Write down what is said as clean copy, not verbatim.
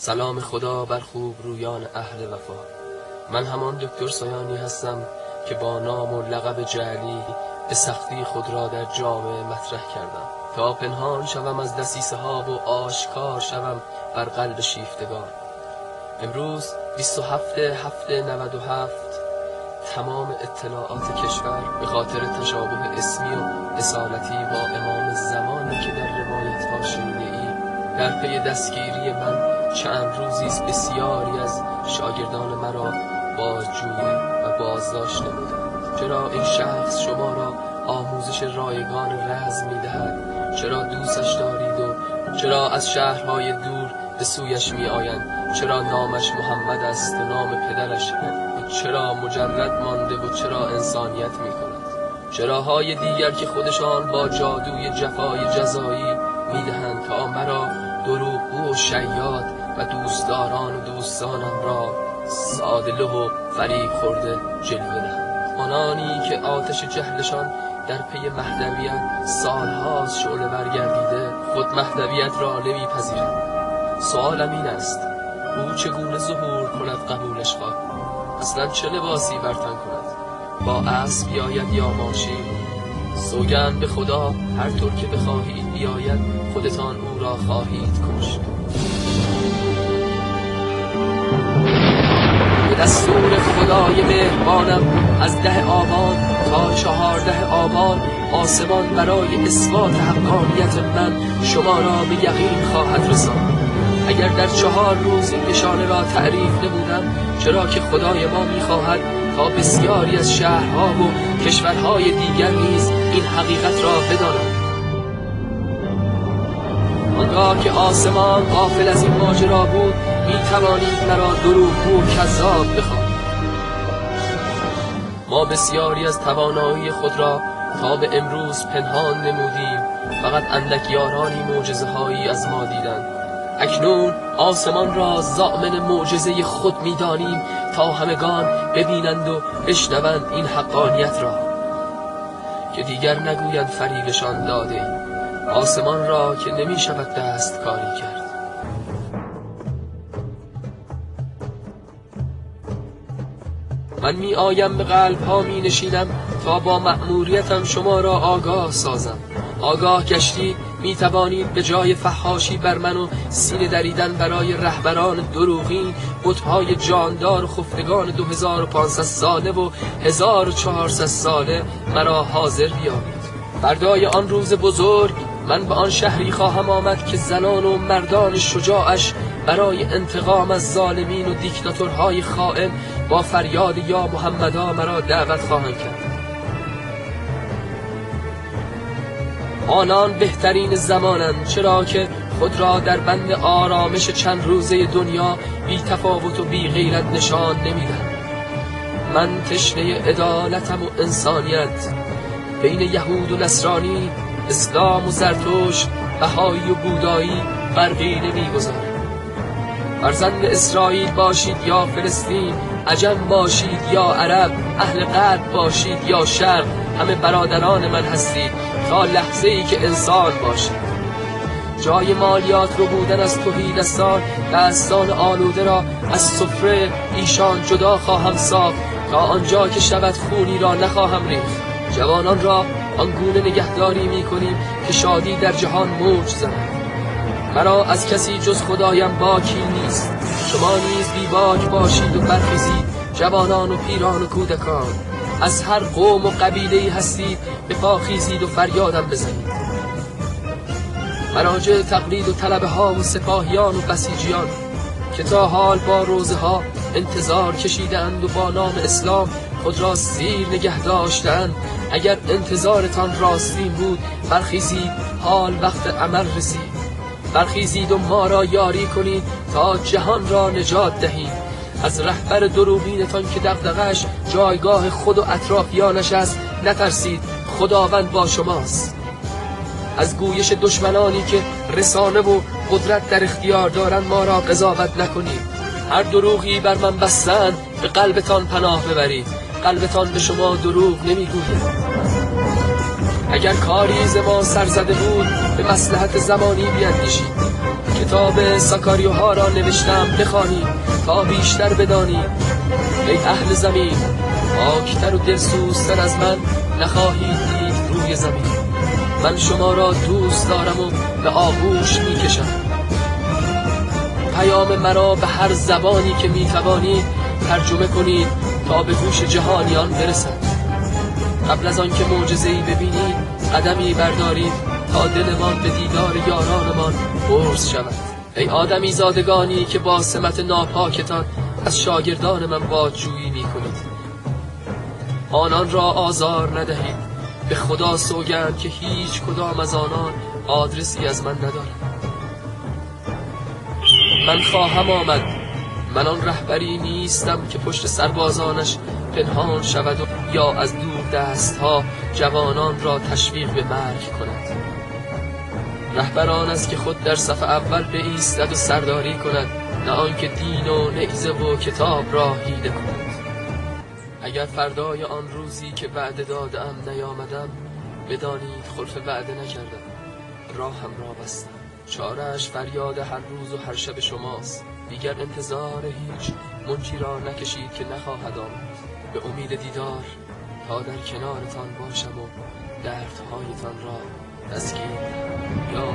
سلام خدا بر خوب رویان اهل وفا. من همان دکتر سایانی هستم که با نام و لقب جعلی به سختی خود را در جامعه مطرح کردم تا پنهان شوم از دسیسه ها و آشکار شوم بر قلب شیفتگان. امروز 27/7/97 تمام اطلاعات کشور به خاطر تشابه اسمی و اصالتی با امام زمانی که در روایت ها شنیده‌اید در پی دستگیری من چند روزی است بسیاری از شاگردان مرا بازجویی و بازداشت نمودند. چرا این شخص شما را آموزش رایگان رزم می‌دهد؟ چرا دوستش دارید و چرا از شهرهای دور به سویش می‌آیند؟ چرا نامش محمد است و نام پدرش؟ چرا مجرد مانده و چرا انسانیت می‌کند؟ چراهای دیگر که خودشان با جادوی جفای جزایی می‌دهند تا مرا دروغگو و شیاد و دوستداران و دوستانم را سادله و فریب خورده جلوه دهند. آنانی که آتش جهلشان در پی مهدویت سالهاست شعله برگردیده خود مهدویت را نمیپذیرند. سوالم این است او چگونه ظهور کند قبولش خواه؟ اصلا چه لباسی بر تن کند؟ با اسب بیاید یا ماشین؟ سوگند به خدا هر طور که بخواهید بیاید خودتان او را خواهید کشت. به دستور خدای مهربانم از 10 آبان تا 14 آبان آسمان برای اثبات حقانیت من شما را به یقین خواهد رساند. اگر در 4 روز این نشانه را تعریف نمودم، چرا که خدای ما می‌خواهد تا بسیاری از شهرها و کشورهای دیگر نیز این حقیقت را بدانند. آنگاه که آسمان غافل از این ماجرا بود می‌توانید مرا دروغگو و کذاب بخوانید. ما بسیاری از توانایی خود را تا به امروز پنهان نمودیم، فقط اندک یارانی معجزه‌هایی از ما دیدند. اکنون آسمان را ضامن معجزه خود می‌دانیم تا همگان ببینند و بشنوند این حقانیت را که دیگر نگویند فریبشان داده ایم. آسمان را که نمی شود دست کاری کرد. من می آیم به قلب ها می نشینم تا با مأموریتم شما را آگاه سازم. آگاه گشتی می توانید به جای فحاشی بر من و سینه دریدن برای رهبران دروغین بت‌های جاندار و خفتگان 2500 ساله و 1400 ساله مرا حاضر بیابید. فردای آن روز بزرگ من به آن شهری خواهم آمد که زنان و مردان شجاعش برای انتقام از ظالمین و دیکتاتورهای خائن با فریاد یا محمدا مرا دعوت خواهند کرد. آنان بهترین زمانند، چرا که خود را در بند آرامش چند روزه دنیا بی تفاوت و بی غیرت نشان نمیدهم. من تشنه عدالتم و انسانیت بین یهود و نصرانی، اسلام و زرتشت، بهایی و بودایی فرقی نمی‌گذارم. فرزند اسرائیل باشید یا فلسطین، عجم باشید یا عرب، اهل غرب باشید یا شرق، همه برادران من هستید تا لحظه‌ای که انسان باشید. جای مالیات رو بودن از تهیدستان دستان آلوده را از سفره ایشان جدا خواهم ساخت تا آنجا که شود خونی را نخواهم ریخت. جوانان را آنگونه نگهداری می‌کنیم که شادی در جهان موج زند. مرا از کسی جز خدایم باکی نیست. شما نیز بی باک باشید و برخیزید، جوانان و پیران و کودکان. از هر قوم و قبیله‌ای هستید بپاخیزید و فریادم بزنید. مراجع تقلید و طلبه ها و سپاهیان و بسیجیان که تا حال با روزه ها انتظار کشیدند و با نام اسلام خود را سیر نگه داشتند، اگر انتظارتان راستین بود برخیزید، حال وقت عمل رسید. برخیزید و ما را یاری کنید تا جهان را نجات دهید از رهبر دروغینتان که دغدغه‌اش جایگاه خود و اطرافیانش است. نترسید، خداوند با شماست. از گویش دشمنانی که رسانه و قدرت در اختیار دارند ما را قضاوت نکنید. هر دروغی بر من بستند به قلبتان پناه ببرید. قلبتان به شما دروغ نمیگوید. اگر کاری ز ما سر زده بود به مصلحت زمانی بیندیشید کتاب ساکاریوها را نوشتم بخوانید تا بیشتر بدانید. ای اهل زمین، پاکتر و دلسوزتر از من نخواهید دید روی زمین. من شما را دوست دارم و به آغوش میکشم. پیام مرا به هر زبانی که میتوانید ترجمه کنید تا به گوش جهانیان برسد. قبل از آن که معجزه‌ای ببینید قدمی بردارید تا دلمان به دیدار یارانمان قرص شود. ای آدمی زادگانی که با سمت ناپاکتان از شاگردان من بادجویی میکنید، آنان را آزار ندهید. به خدا سوگند که هیچ کدام از آنان آدرسی از من ندارد. من خواهم آمد. من آن رهبری نیستم که پشت سربازانش پنهان شود و یا از دور دستها جوانان را تشویق به مرگ کند. رهبران است که خود در صف اول بایستد و سرداری کند، نه آنکه دین و نیزه و کتاب را حیله کند. اگر فردای آن روزی که وعده دادم نیامدم، بدانید خلف وعده نکردم، راهم را بستم. چاره‌اش فریاد هر روز و هر شب شماست. دیگر انتظار هیچ منجی را نکشید که نخواهد آمد. به امید دیدار تا در کنارتان باشم و دردهایتان را تسکین یا